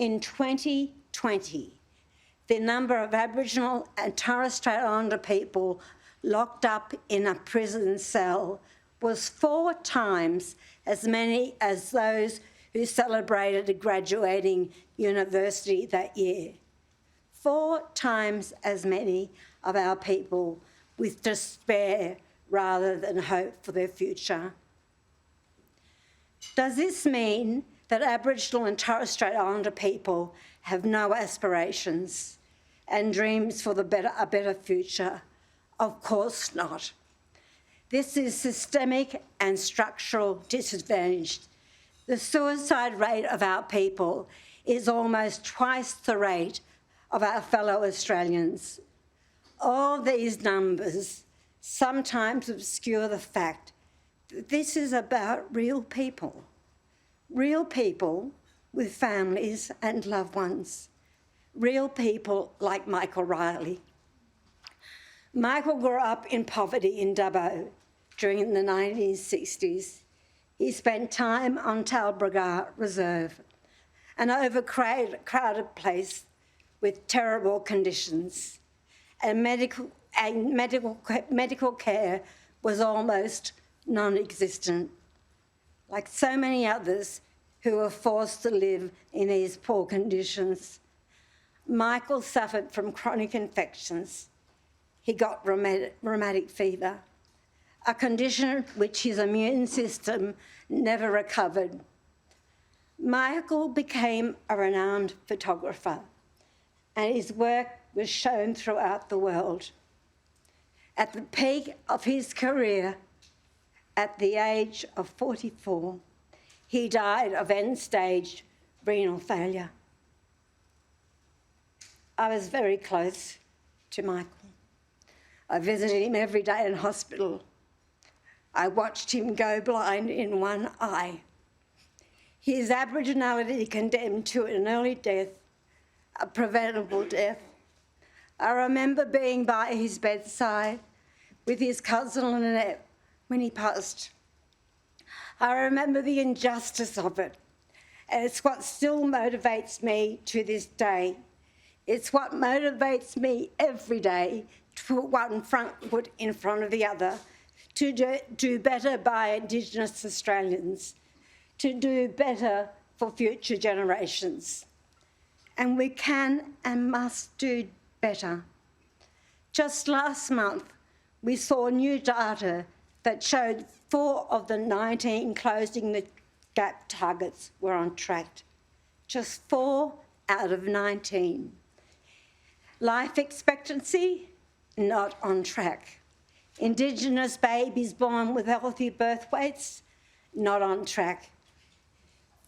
In 2020, the number of Aboriginal and Torres Strait Islander people locked up in a prison cell was 4 times as many as those who celebrated graduating university that year. 4 times as many of our people with despair rather than hope for their future. Does this mean that Aboriginal and Torres Strait Islander people have no aspirations and dreams for a better future? Of course not. This is systemic and structural disadvantage. The suicide rate of our people is almost twice the rate of our fellow Australians. All these numbers sometimes obscure the fact that this is about real people with families and loved ones, real people like Michael Riley. Michael grew up in poverty in Dubbo during the 1960s. He spent time on Talbragar Reserve, an overcrowded place with terrible conditions, and medical care was almost non-existent. Like so many others who were forced to live in these poor conditions, Michael suffered from chronic infections. He got rheumatic fever, a condition which his immune system never recovered. Michael became a renowned photographer, and his work was shown throughout the world. At the peak of his career, at the age of 44, he died of end-stage renal failure. I was very close to Michael. I visited him every day in hospital. I watched him go blind in one eye. His Aboriginality condemned to an early death, a preventable death. I remember being by his bedside with his cousin Lynette when he passed. I remember the injustice of it, and it's what still motivates me to this day. It's what motivates me every day to put one front foot in front of the other, to do better by Indigenous Australians, to do better for future generations. And we can and must do better. Just last month, we saw new data that showed 4 of the 19 closing the gap targets were on track. Just 4 out of 19. Life expectancy, not on track. Indigenous babies born with healthy birth weights, not on track.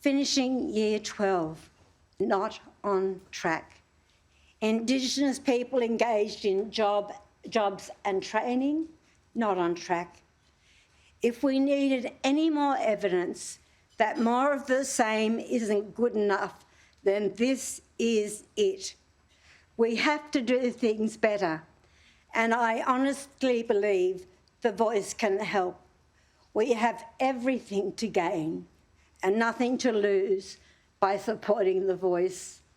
Finishing year 12, not on track. Indigenous people engaged in jobs and training, not on track. If we needed any more evidence that more of the same isn't good enough, then this is it. We have to do things better, and I honestly believe The Voice can help. We have everything to gain and nothing to lose by supporting The Voice.